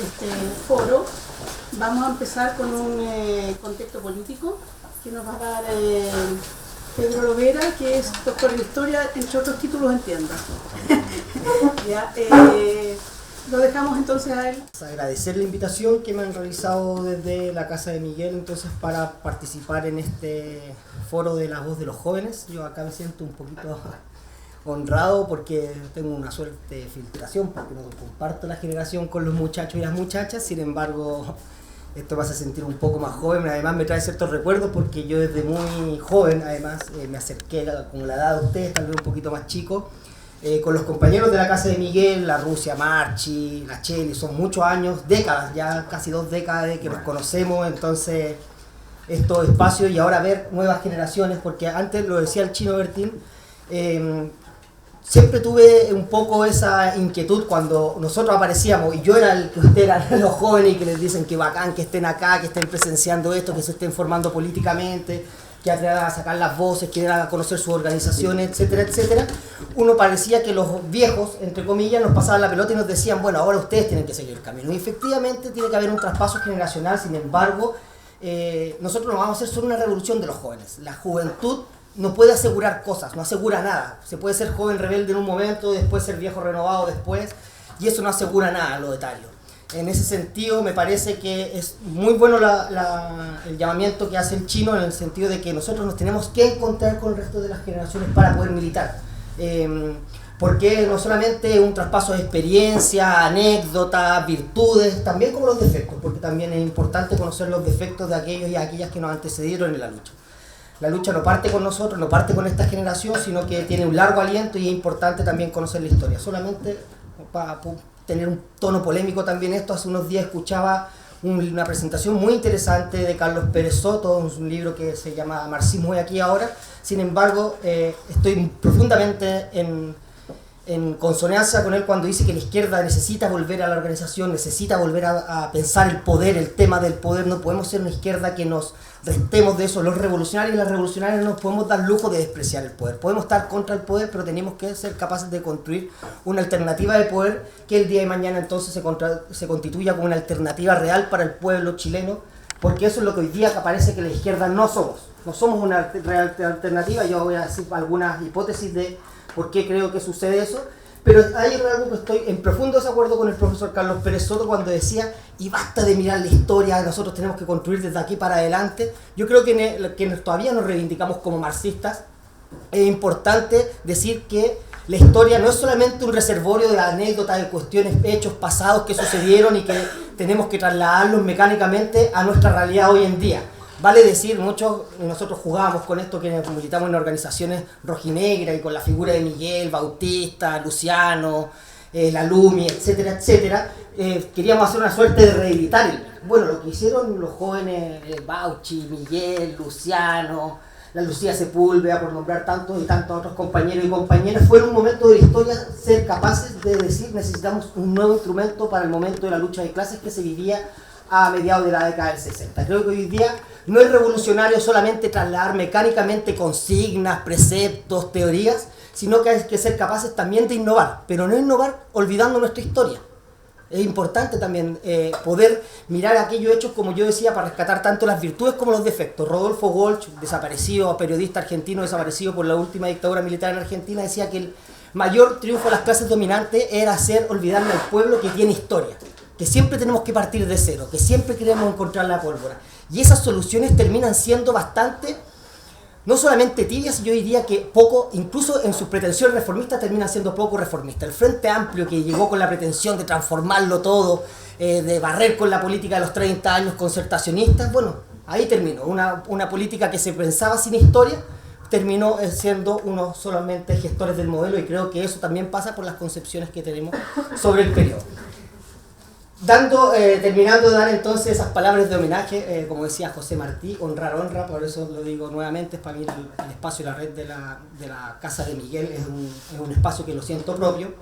este foro, vamos a empezar con un contexto político que nos va a dar Pedro Lovera, que es doctor en historia, entre otros títulos, entiendo. Ya, lo dejamos entonces a él. Agradecer la invitación que me han realizado desde la Casa de Miguel entonces para participar en este foro de la voz de los jóvenes. Yo acá me siento un poquito honrado porque tengo una suerte de filtración, porque no comparto la generación con los muchachos y las muchachas. Sin embargo, esto me hace sentir un poco más joven, además me trae ciertos recuerdos porque yo desde muy joven además me acerqué con la edad de ustedes, tal vez un poquito más chico, con los compañeros de la Casa de Miguel, la Rusia, Marchi, la Cheli. Son muchos años, décadas, ya casi 2 décadas de que nos conocemos, entonces estos espacios y ahora ver nuevas generaciones, porque antes lo decía el Chino Bertín, siempre tuve un poco esa inquietud cuando nosotros aparecíamos y yo era el que ustedes eran los jóvenes y que les dicen que bacán que estén acá, que estén presenciando esto, que se estén formando políticamente, que atrevan a sacar las voces, que den a conocer sus organizaciones, etcétera, etcétera. Uno parecía que los viejos, entre comillas, nos pasaban la pelota y nos decían, bueno, ahora ustedes tienen que seguir el camino. Y efectivamente tiene que haber un traspaso generacional, sin embargo, nosotros no vamos a hacer solo una revolución de los jóvenes. La juventud no puede asegurar cosas, no asegura nada. Se puede ser joven rebelde en un momento, después ser viejo renovado después, y eso no asegura nada, lo etario. En ese sentido me parece que es muy bueno el llamamiento que hace el Chino, en el sentido de que nosotros nos tenemos que encontrar con el resto de las generaciones para poder militar. Porque no solamente un traspaso de experiencia, anécdotas, virtudes, también como los defectos, porque también es importante conocer los defectos de aquellos y aquellas que nos antecedieron en la lucha. La lucha no parte con nosotros, no parte con esta generación, sino que tiene un largo aliento y es importante también conocer la historia. Solamente para tener un tono polémico también esto, hace unos días escuchaba una presentación muy interesante de Carlos Pérez Soto, un libro que se llama Marxismo y aquí y ahora. Sin embargo, estoy profundamente en consonancia con él cuando dice que la izquierda necesita volver a la organización, necesita volver a pensar el poder, el tema del poder. No podemos ser una izquierda que nos restemos de eso. Los revolucionarios y las revolucionarias no nos podemos dar lujo de despreciar el poder. Podemos estar contra el poder, pero tenemos que ser capaces de construir una alternativa de poder que el día de mañana entonces se constituya como una alternativa real para el pueblo chileno, porque eso es lo que hoy día parece que la izquierda no somos. No somos una real alternativa. Yo voy a decir algunas hipótesis de por qué creo que sucede eso, pero hay algo que estoy en profundo desacuerdo con el profesor Carlos Pérez Soto cuando decía, y basta de mirar la historia, nosotros tenemos que construir desde aquí para adelante. Yo creo que todavía nos reivindicamos como marxistas. Es importante decir que la historia no es solamente un reservorio de anécdotas, de cuestiones, hechos pasados que sucedieron y que tenemos que trasladarlos mecánicamente a nuestra realidad hoy en día. Vale decir, nosotros jugábamos con esto que militamos en organizaciones rojinegras y con la figura de Miguel, Bautista, Luciano, la Lumi, etcétera, etcétera. Queríamos hacer una suerte de reeditar. Bueno, lo que hicieron los jóvenes, Bauchi, Miguel, Luciano, la Lucía Sepúlveda, por nombrar tantos y tantos otros compañeros y compañeras, fue en un momento de la historia ser capaces de decir necesitamos un nuevo instrumento para el momento de la lucha de clases que se vivía a mediados de la década del 60. Creo que hoy día no es revolucionario solamente trasladar mecánicamente consignas, preceptos, teorías, sino que hay que ser capaces también de innovar, pero no innovar olvidando nuestra historia. Es importante también poder mirar aquellos hechos, como yo decía, para rescatar tanto las virtudes como los defectos. Rodolfo Walsh, desaparecido, periodista argentino desaparecido por la última dictadura militar en Argentina, decía que el mayor triunfo de las clases dominantes era hacer olvidarle al pueblo que tiene historia, que siempre tenemos que partir de cero, que siempre queremos encontrar la pólvora. Y esas soluciones terminan siendo bastante, no solamente tibias, yo diría que poco, incluso en sus pretensiones reformistas terminan siendo poco reformistas. El Frente Amplio, que llegó con la pretensión de transformarlo todo, de barrer con la política de los 30 años concertacionistas, bueno, ahí terminó. Una política que se pensaba sin historia, terminó siendo unos solamente gestores del modelo, y creo que eso también pasa por las concepciones que tenemos sobre el periodo. Terminando de dar entonces esas palabras de homenaje, como decía José Martí, honrar honra, por eso lo digo nuevamente, es para mí el espacio y la red de la Casa de Miguel es un espacio que lo siento propio.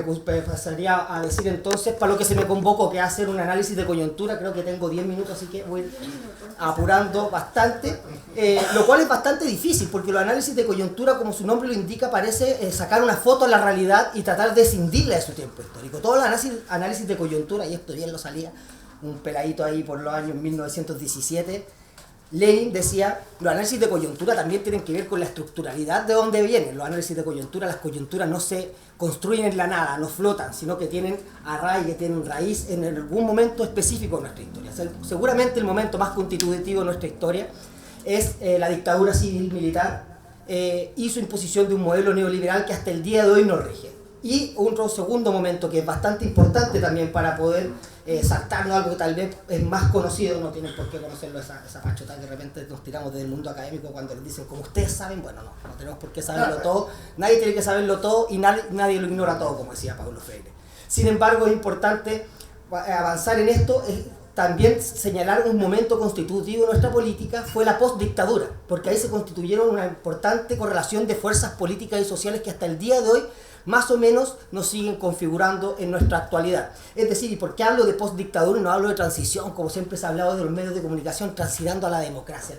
me pasaría a decir entonces, para lo que se me convocó, que es hacer un análisis de coyuntura. Creo que tengo 10 minutos, así que voy apurando bastante, lo cual es bastante difícil, porque los análisis de coyuntura, como su nombre lo indica, parece sacar una foto a la realidad y tratar de escindirla de su tiempo histórico. Todos los análisis de coyuntura, y esto bien lo salía un peladito ahí por los años 1917, Lenin decía, los análisis de coyuntura también tienen que ver con la estructuralidad de dónde vienen. Los análisis de coyuntura, las coyunturas no se construyen en la nada, no flotan, sino que tienen arraigue, tienen raíz en algún momento específico de nuestra historia. O sea, seguramente el momento más constitutivo de nuestra historia es la dictadura civil-militar y su imposición de un modelo neoliberal que hasta el día de hoy nos rige. Y otro segundo momento que es bastante importante también para poder saltarnos algo que tal vez es más conocido, no tienen por qué conocerlo, esa pachota que de repente nos tiramos del mundo académico cuando les dicen, como ustedes saben, bueno, no tenemos por qué saberlo todo, nadie tiene que saberlo todo y nadie lo ignora todo, como decía Paulo Freire. Sin embargo, es importante avanzar en esto, también señalar un momento constitutivo de nuestra política fue la postdictadura, porque ahí se constituyeron una importante correlación de fuerzas políticas y sociales que hasta el día de hoy más o menos nos siguen configurando en nuestra actualidad. Es decir, ¿y por qué hablo de postdictadura y no hablo de transición, como siempre se ha hablado de los medios de comunicación, transitando a la democracia?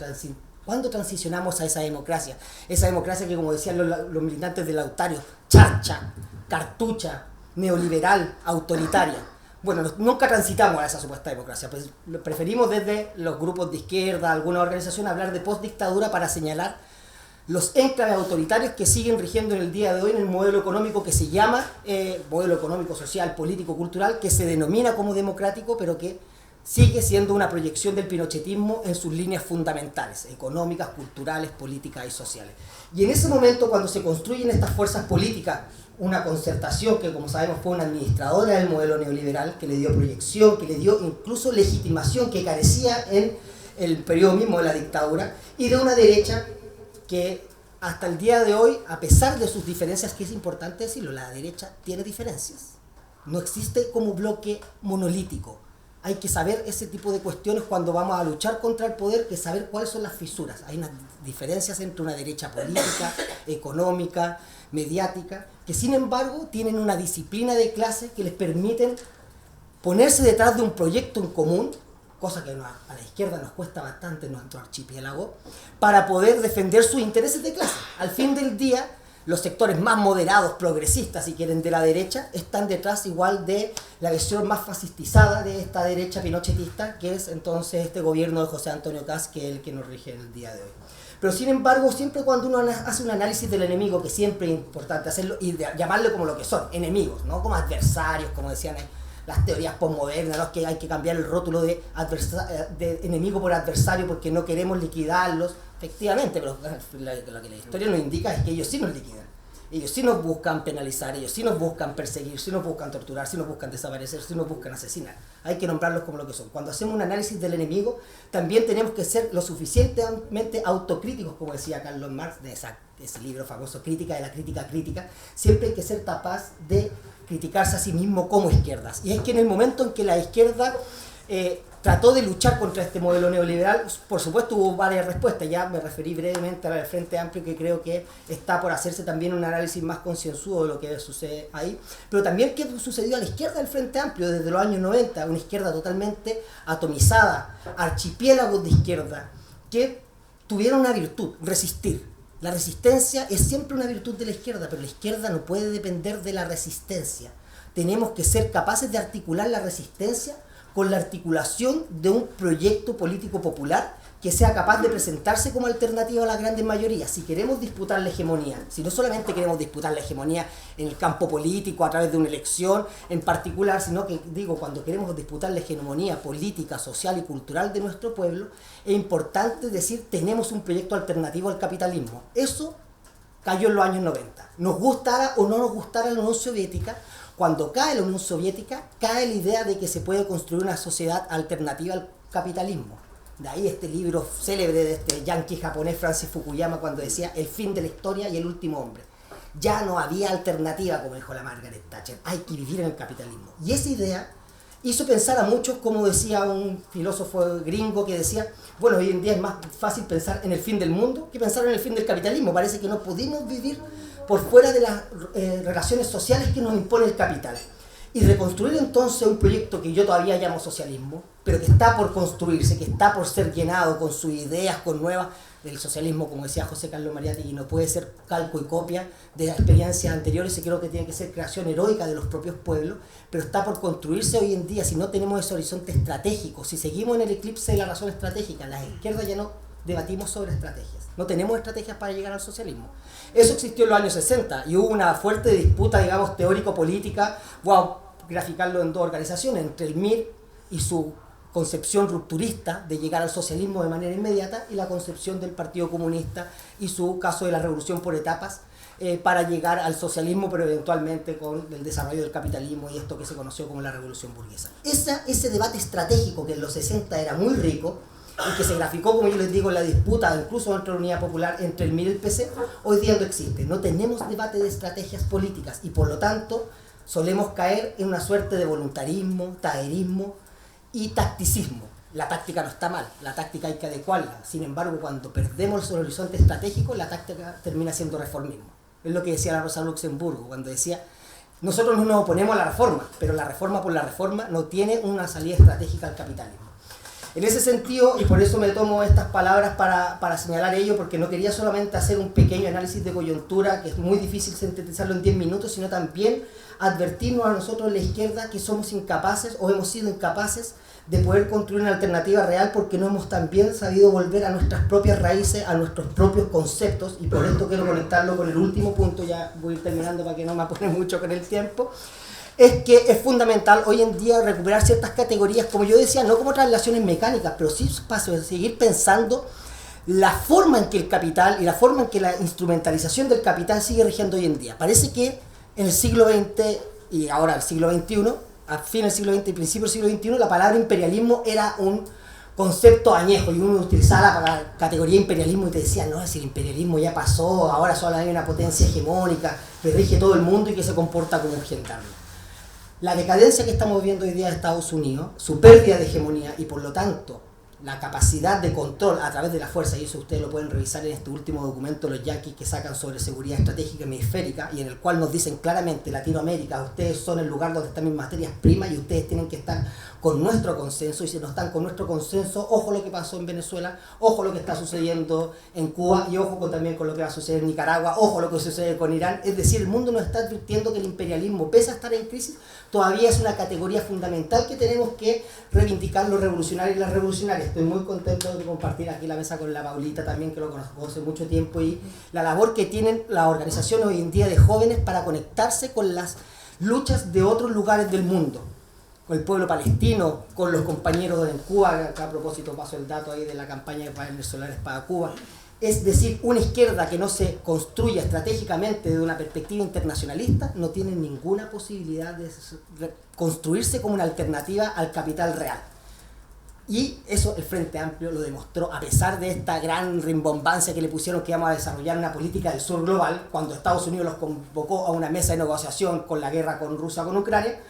¿Cuándo transicionamos a esa democracia? Esa democracia que, como decían los militantes de Lautario, charcha, cartucha, neoliberal, autoritaria. Bueno, nunca transitamos a esa supuesta democracia, pues preferimos desde los grupos de izquierda, alguna organización, hablar de postdictadura para señalar los enclaves autoritarios que siguen rigiendo en el día de hoy en el modelo económico que se llama modelo económico, social, político, cultural, que se denomina como democrático, pero que sigue siendo una proyección del pinochetismo en sus líneas fundamentales, económicas, culturales, políticas y sociales. Y en ese momento, cuando se construyen estas fuerzas políticas, una concertación que, como sabemos, fue una administradora del modelo neoliberal, que le dio proyección, que le dio incluso legitimación que carecía en el periodo mismo de la dictadura, y de una derecha que hasta el día de hoy, a pesar de sus diferencias, que es importante decirlo, la derecha tiene diferencias. No existe como bloque monolítico. Hay que saber ese tipo de cuestiones cuando vamos a luchar contra el poder, que saber cuáles son las fisuras. Hay unas diferencias entre una derecha política, económica, mediática, que sin embargo tienen una disciplina de clase que les permiten ponerse detrás de un proyecto en común, cosa que a la izquierda nos cuesta bastante en nuestro archipiélago, para poder defender sus intereses de clase. Al fin del día, los sectores más moderados, progresistas, si quieren, de la derecha, están detrás igual de la versión más fascistizada de esta derecha pinochetista, que es entonces este gobierno de José Antonio Kast, que es el que nos rige en el día de hoy. Pero sin embargo, siempre cuando uno hace un análisis del enemigo, que siempre es importante hacerlo, y llamarlo como lo que son, enemigos, no como adversarios, como decían ahí, las teorías postmodernas, ¿no? Que hay que cambiar el rótulo de enemigo por adversario porque no queremos liquidarlos. Efectivamente, pero lo que la historia nos indica es que ellos sí nos liquidan. Ellos sí nos buscan penalizar, ellos sí nos buscan perseguir, sí nos buscan torturar, sí nos buscan desaparecer, sí nos buscan asesinar. Hay que nombrarlos como lo que son. Cuando hacemos un análisis del enemigo, también tenemos que ser lo suficientemente autocríticos, como decía Carlos Marx, de ese libro famoso, Crítica de la Crítica Crítica. Siempre hay que ser capaz de criticarse a sí mismo como izquierdas. Y es que en el momento en que la izquierda trató de luchar contra este modelo neoliberal, por supuesto hubo varias respuestas. Ya me referí brevemente al Frente Amplio, que creo que está por hacerse también un análisis más concienzudo de lo que sucede ahí. Pero también qué sucedió a la izquierda del Frente Amplio desde los años 90, una izquierda totalmente atomizada, archipiélagos de izquierda, que tuvieron una virtud, resistir. La resistencia es siempre una virtud de la izquierda, pero la izquierda no puede depender de la resistencia. Tenemos que ser capaces de articular la resistencia con la articulación de un proyecto político popular que sea capaz de presentarse como alternativa a la grandes mayorías. Si queremos disputar la hegemonía, si no solamente queremos disputar la hegemonía en el campo político a través de una elección en particular, sino que, cuando queremos disputar la hegemonía política, social y cultural de nuestro pueblo, es importante decir, tenemos un proyecto alternativo al capitalismo. Eso cayó en los años 90. Nos gustara o no nos gustara la Unión Soviética, cuando cae la Unión Soviética, cae la idea de que se puede construir una sociedad alternativa al capitalismo. De ahí este libro célebre de este yanqui japonés Francis Fukuyama, cuando decía el fin de la historia y el último hombre. Ya no había alternativa, como dijo la Margaret Thatcher, hay que vivir en el capitalismo. Y esa idea hizo pensar a muchos, como decía un filósofo gringo que decía, bueno, hoy en día es más fácil pensar en el fin del mundo que pensar en el fin del capitalismo. Parece que no pudimos vivir por fuera de las relaciones sociales que nos impone el capital. Y reconstruir entonces un proyecto que yo todavía llamo socialismo, pero que está por construirse, que está por ser llenado con sus ideas, con nuevas, del socialismo, como decía José Carlos Mariátegui, no puede ser calco y copia de las experiencias anteriores, y creo que tiene que ser creación heroica de los propios pueblos, pero está por construirse hoy en día. Si no tenemos ese horizonte estratégico, si seguimos en el eclipse de la razón estratégica, las izquierdas ya no debatimos sobre estrategias, no tenemos estrategias para llegar al socialismo. Eso existió en los años 60 y hubo una fuerte disputa, digamos, teórico-política, voy a graficarlo en dos organizaciones, entre el MIR y su concepción rupturista de llegar al socialismo de manera inmediata, y la concepción del Partido Comunista y su caso de la revolución por etapas para llegar al socialismo, pero eventualmente con el desarrollo del capitalismo y esto que se conoció como la revolución burguesa. Ese debate estratégico que en los 60 era muy rico y que se graficó, como yo les digo, en la disputa incluso dentro de la Unidad Popular entre el MIR y el PC, hoy día no existe. No tenemos debate de estrategias políticas y por lo tanto solemos caer en una suerte de voluntarismo, taerismo y tacticismo. La táctica no está mal, la táctica hay que adecuarla. Sin embargo, cuando perdemos el horizonte estratégico, la táctica termina siendo reformismo. Es lo que decía la Rosa Luxemburgo, cuando decía, nosotros no nos oponemos a la reforma, pero la reforma por la reforma no tiene una salida estratégica al capitalismo. En ese sentido, y por eso me tomo estas palabras para señalar ello, porque no quería solamente hacer un pequeño análisis de coyuntura, que es muy difícil sintetizarlo en 10 minutos, sino también advertirnos a nosotros en la izquierda que somos incapaces o hemos sido incapaces de poder construir una alternativa real porque no hemos también sabido volver a nuestras propias raíces, a nuestros propios conceptos, y por esto quiero conectarlo con el último punto, ya voy a ir terminando para que no me apure mucho con el tiempo. Es que es fundamental hoy en día recuperar ciertas categorías, como yo decía, no como traslaciones mecánicas, pero sí para seguir pensando la forma en que el capital y la forma en que la instrumentalización del capital sigue rigiendo hoy en día. Parece que en el siglo XX y ahora el siglo XXI, a fin del siglo XX y principio del siglo XXI, la palabra imperialismo era un concepto añejo y uno utilizaba la categoría imperialismo y te decía, no, si el imperialismo ya pasó, ahora solo hay una potencia hegemónica que rige todo el mundo y que se comporta como un gendarme. La decadencia que estamos viendo hoy día de Estados Unidos, su pérdida de hegemonía y por lo tanto la capacidad de control a través de la fuerza, y eso ustedes lo pueden revisar en este último documento los yanquis que sacan sobre seguridad estratégica hemisférica, y en el cual nos dicen claramente, Latinoamérica, ustedes son el lugar donde están mis materias primas y ustedes tienen que estar con nuestro consenso, y si no están con nuestro consenso, ojo lo que pasó en Venezuela, ojo lo que está sucediendo en Cuba y ojo también con lo que va a suceder en Nicaragua, ojo lo que sucede con Irán. Es decir, el mundo nos está advirtiendo que el imperialismo, pese a estar en crisis, todavía es una categoría fundamental que tenemos que reivindicar los revolucionarios y las revolucionarias. Estoy muy contento de compartir aquí la mesa con la Paulita también, que lo conozco hace mucho tiempo, y la labor que tienen las organizaciones hoy en día de jóvenes para conectarse con las luchas de otros lugares del mundo, con el pueblo palestino, con los compañeros en Cuba, acá a propósito paso el dato ahí de la campaña de paneles solares para Cuba. Es decir, una izquierda que no se construya estratégicamente desde una perspectiva internacionalista no tiene ninguna posibilidad de construirse como una alternativa al capital real. Y eso el Frente Amplio lo demostró, a pesar de esta gran rimbombancia que le pusieron que íbamos a desarrollar una política del sur global, cuando Estados Unidos los convocó a una mesa de negociación con la guerra con Rusia, con Ucrania.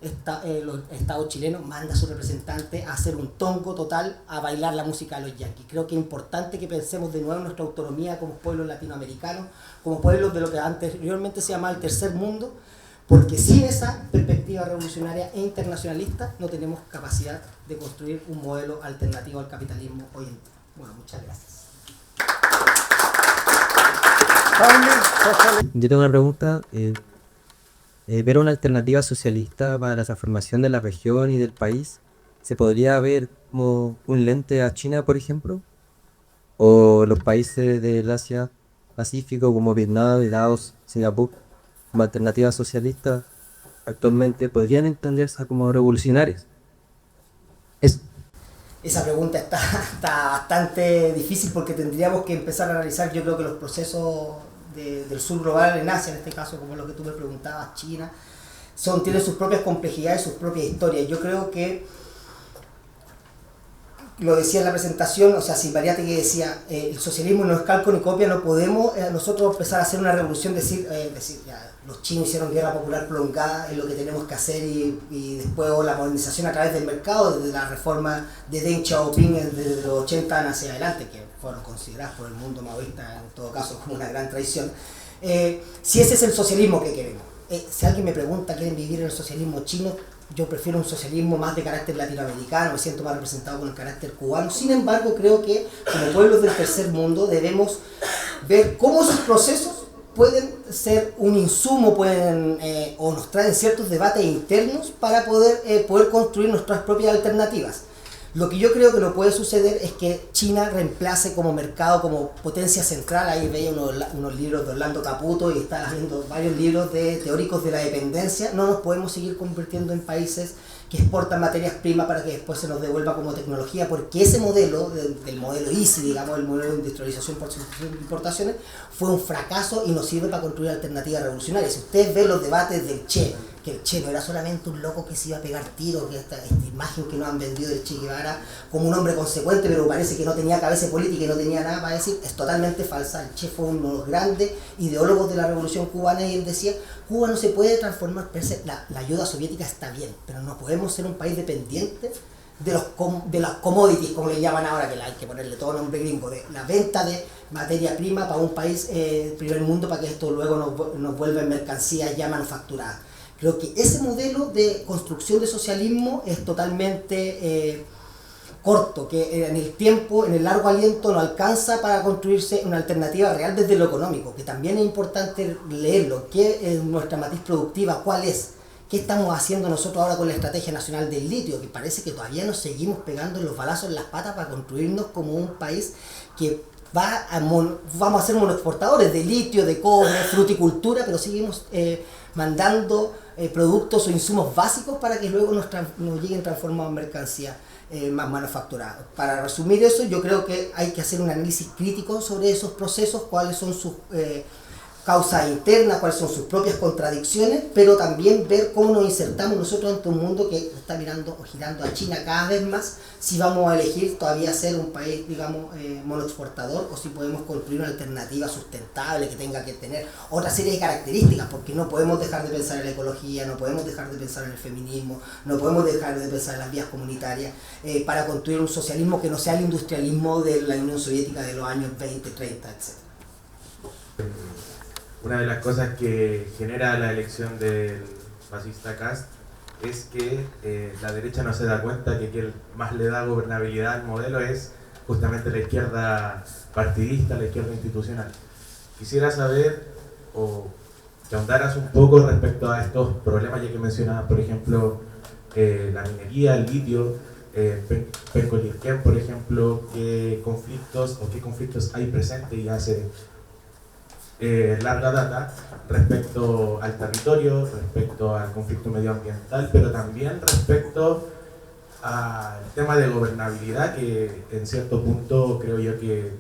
El Estado chileno manda a su representante a hacer un tongo total, a bailar la música de los yanquis. Creo que es importante que pensemos de nuevo en nuestra autonomía como pueblos latinoamericanos, como pueblos de lo que anteriormente se llamaba el tercer mundo, porque sin esa perspectiva revolucionaria e internacionalista no tenemos capacidad de construir un modelo alternativo al capitalismo hoy en día. Bueno, muchas gracias. Yo tengo una pregunta. ¿Ver una alternativa socialista para la transformación de la región y del país se podría ver como un lente a China, por ejemplo? ¿O los países del Asia Pacífico como Vietnam, Laos, Singapur, como alternativas socialistas actualmente podrían entenderse como revolucionarias? Esa pregunta está bastante difícil porque tendríamos que empezar a analizar, yo creo que los procesos del sur global en Asia, en este caso como lo que tú me preguntabas, China, tienen sus propias complejidades, sus propias historias. Yo creo que lo decía en la presentación, o sea, si Mariátegui decía, el socialismo no es calco ni copia, no podemos nosotros empezar a hacer una revolución, decir ya, los chinos hicieron guerra popular prolongada, es lo que tenemos que hacer, y después la modernización a través del mercado, desde la reforma de Deng Xiaoping desde los 80 hacia adelante, que fueron consideradas por el mundo maoísta en todo caso como una gran traición. Si ese es el socialismo que queremos, si alguien me pregunta, ¿quieren vivir en el socialismo chino? Yo prefiero un socialismo más de carácter latinoamericano, me siento más representado con el carácter cubano. Sin embargo, creo que como pueblos del tercer mundo debemos ver cómo esos procesos pueden ser un insumo, o nos traen ciertos debates internos para poder construir nuestras propias alternativas. Lo que yo creo que no puede suceder es que China reemplace como mercado, como potencia central. Ahí veía unos libros de Orlando Caputo y está haciendo varios libros de teóricos de la dependencia. No nos podemos seguir convirtiendo en países que exportan materias primas para que después se nos devuelva como tecnología, porque ese modelo, del modelo ISI, digamos, el modelo de industrialización por importaciones, fue un fracaso y nos sirve para construir alternativas revolucionarias. Si ustedes ven los debates del Che, que el Che no era solamente un loco que se iba a pegar tiros, que esta imagen que nos han vendido del Che Guevara como un hombre consecuente, pero parece que no tenía cabeza política y no tenía nada para decir, es totalmente falsa. El Che fue uno de los grandes ideólogos de la revolución cubana y él decía, Cuba no se puede transformar, la ayuda soviética está bien, pero no podemos ser un país dependiente de las commodities, como le llaman ahora, que hay que ponerle todo nombre gringo, de la venta de materia prima para un país primer mundo, para que esto luego nos vuelva en mercancías ya manufacturadas. Creo que ese modelo de construcción de socialismo es totalmente corto, que en el tiempo, en el largo aliento, no alcanza para construirse una alternativa real desde lo económico, que también es importante leerlo. ¿Qué es nuestra matriz productiva? ¿Cuál es? ¿Qué estamos haciendo nosotros ahora con la Estrategia Nacional del Litio? Que parece que todavía nos seguimos pegando los balazos en las patas para construirnos como un país que vamos a ser monoexportadores de litio, de cobre, fruticultura, pero seguimos mandando productos o insumos básicos para que luego nos lleguen transformados en mercancía más manufacturada. Para resumir eso, yo creo que hay que hacer un análisis crítico sobre esos procesos, cuáles son sus causas internas, cuáles son sus propias contradicciones, pero también ver cómo nos insertamos nosotros ante un mundo que está mirando o girando a China cada vez más, si vamos a elegir todavía ser un país, digamos, monoexportador, o si podemos construir una alternativa sustentable que tenga que tener otra serie de características, porque no podemos dejar de pensar en la ecología, no podemos dejar de pensar en el feminismo, no podemos dejar de pensar en las vías comunitarias, para construir un socialismo que no sea el industrialismo de la Unión Soviética de los años 20, 30, etc. Una de las cosas que genera la elección del fascista Kast es que la derecha no se da cuenta que quien más le da gobernabilidad al modelo es justamente la izquierda partidista, la izquierda institucional. Quisiera saber, o que ahondaras un poco respecto a estos problemas, ya que mencionabas, por ejemplo, la minería, el litio, Penco-Lirquén, por ejemplo, qué conflictos hay presentes y hace larga data respecto al territorio, respecto al conflicto medioambiental, pero también respecto al tema de gobernabilidad, que en cierto punto creo yo que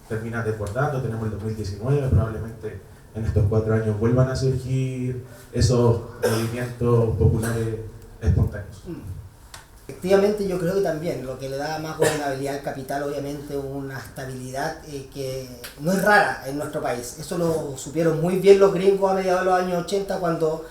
termina desbordando. Tenemos el 2019, probablemente en estos 4 años vuelvan a surgir esos movimientos populares espontáneos. Efectivamente, yo creo que también lo que le da más gobernabilidad al capital, obviamente, una estabilidad que no es rara en nuestro país. Eso lo supieron muy bien los gringos a mediados de los años 80, cuando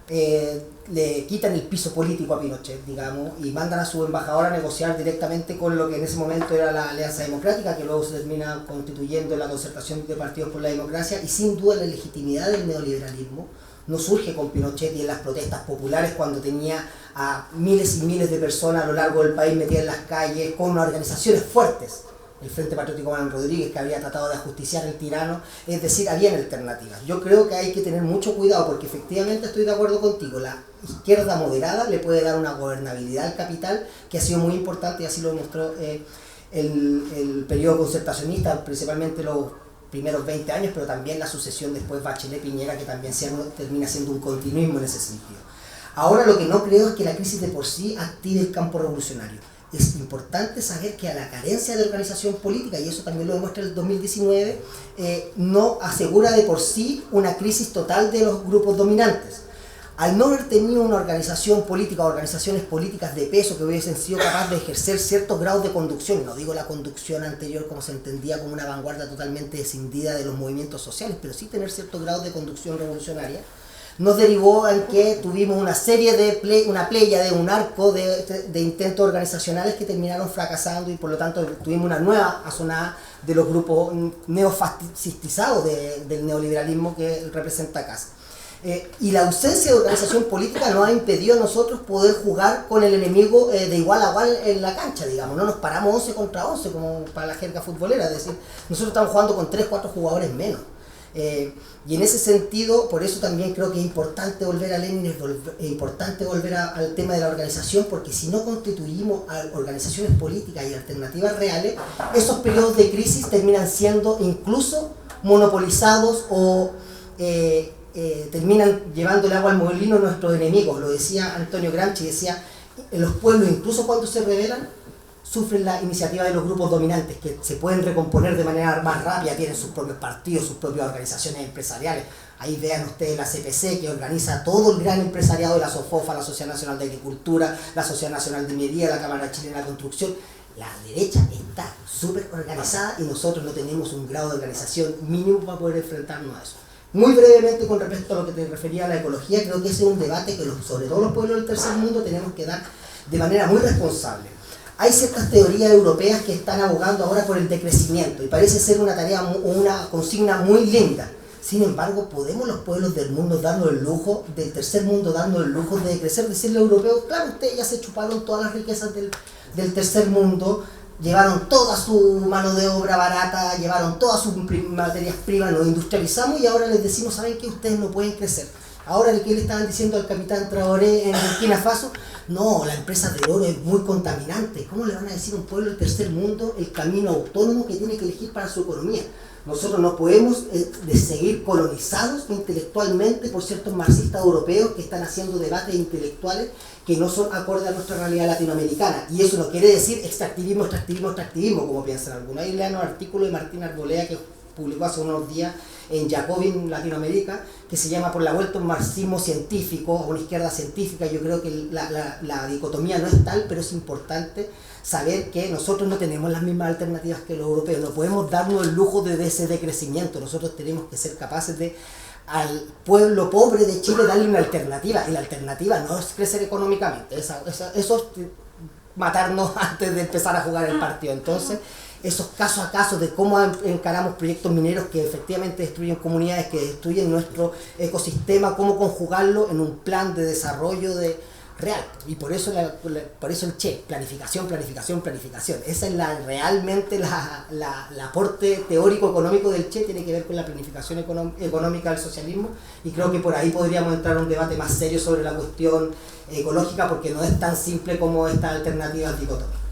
le quitan el piso político a Pinochet, digamos, y mandan a su embajador a negociar directamente con lo que en ese momento era la Alianza Democrática, que luego se termina constituyendo en la Concertación de Partidos por la Democracia, y sin duda la legitimidad del neoliberalismo no surge con Pinochet y en las protestas populares, cuando tenía a miles y miles de personas a lo largo del país metidas en las calles con organizaciones fuertes. El Frente Patriótico Manuel Rodríguez, que había tratado de ajusticiar al tirano, es decir, habían alternativas. Yo creo que hay que tener mucho cuidado, porque efectivamente estoy de acuerdo contigo, la izquierda moderada le puede dar una gobernabilidad al capital que ha sido muy importante, y así lo demostró el periodo concertacionista, principalmente los primeros 20 años, pero también la sucesión después Bachelet-Piñera, que también termina siendo un continuismo en ese sentido. Ahora, lo que no creo es que la crisis de por sí active el campo revolucionario. Es importante saber que a la carencia de organización política, y eso también lo demuestra el 2019, no asegura de por sí una crisis total de los grupos dominantes. al no haber tenido una organización política, organizaciones políticas de peso que hubiesen sido capaces de ejercer ciertos grados de conducción, no digo la conducción anterior como se entendía como una vanguardia totalmente escindida de los movimientos sociales, pero sí tener ciertos grados de conducción revolucionaria, nos derivó en que tuvimos una serie de una playa de un arco de intentos organizacionales que terminaron fracasando y por lo tanto tuvimos una nueva azonada de los grupos neofascistizados del neoliberalismo que representa Kast. Y la ausencia de organización política nos ha impedido a nosotros poder jugar con el enemigo de igual a igual en la cancha, digamos. No nos paramos 11 contra 11 como para la jerga futbolera, es decir, nosotros estamos jugando con 3, 4 jugadores menos. Y en ese sentido, por eso también creo que es importante volver a Lenin, es importante volver al tema de la organización, porque si no constituimos organizaciones políticas y alternativas reales, esos periodos de crisis terminan siendo incluso monopolizados o terminan llevando el agua al molino a nuestros enemigos. Lo decía Antonio Gramsci, decía, los pueblos incluso cuando se rebelan, sufren la iniciativa de los grupos dominantes, que se pueden recomponer de manera más rápida, tienen sus propios partidos, sus propias organizaciones empresariales. Ahí vean ustedes la CPC, que organiza todo el gran empresariado de la SOFOFA, la Sociedad Nacional de Agricultura, la Sociedad Nacional de Minería, la Cámara Chilena de Construcción. La derecha está súper organizada y nosotros no tenemos un grado de organización mínimo para poder enfrentarnos a eso. Muy brevemente, con respecto a lo que te refería a la ecología, creo que ese es un debate que sobre todo los pueblos del tercer mundo tenemos que dar de manera muy responsable. Hay ciertas teorías europeas que están abogando ahora por el decrecimiento y parece ser una tarea o una consigna muy linda. Sin embargo, ¿podemos los pueblos del mundo darnos el lujo, del tercer mundo darnos el lujo de decrecer? Decirle a los europeos, claro, ustedes ya se chuparon todas las riquezas del tercer mundo, llevaron toda su mano de obra barata, llevaron todas sus materias primas, nos industrializamos y ahora les decimos, ¿saben qué? Ustedes no pueden crecer. Ahora el que le estaban diciendo al capitán Traoré en Burkina Faso, no, la empresa del oro es muy contaminante. ¿Cómo le van a decir a un pueblo del tercer mundo el camino autónomo que tiene que elegir para su economía? Nosotros no podemos seguir colonizados intelectualmente por ciertos marxistas europeos que están haciendo debates intelectuales que no son acordes a nuestra realidad latinoamericana. Y eso no quiere decir extractivismo, extractivismo, extractivismo, como piensan algunos. Ahí lean un artículo de Martín Arboleda que publicó hace unos días en Jacobin, Latinoamérica, que se llama Por la vuelta a un marxismo científico, a una izquierda científica. Yo creo que la dicotomía no es tal, pero es importante saber que nosotros no tenemos las mismas alternativas que los europeos. No podemos darnos el lujo de ese decrecimiento. Nosotros tenemos que ser capaces de, al pueblo pobre de Chile, darle una alternativa. Y la alternativa no es crecer económicamente. Eso es matarnos antes de empezar a jugar el partido. Entonces, esos casos a casos de cómo encaramos proyectos mineros que efectivamente destruyen comunidades, que destruyen nuestro ecosistema, cómo conjugarlo en un plan de desarrollo real. Y por eso el Che, planificación, planificación, planificación. Esa es realmente el aporte teórico económico del Che, tiene que ver con la planificación económica del socialismo, y creo que por ahí podríamos entrar a un debate más serio sobre la cuestión ecológica, porque no es tan simple como esta alternativa dicotómica.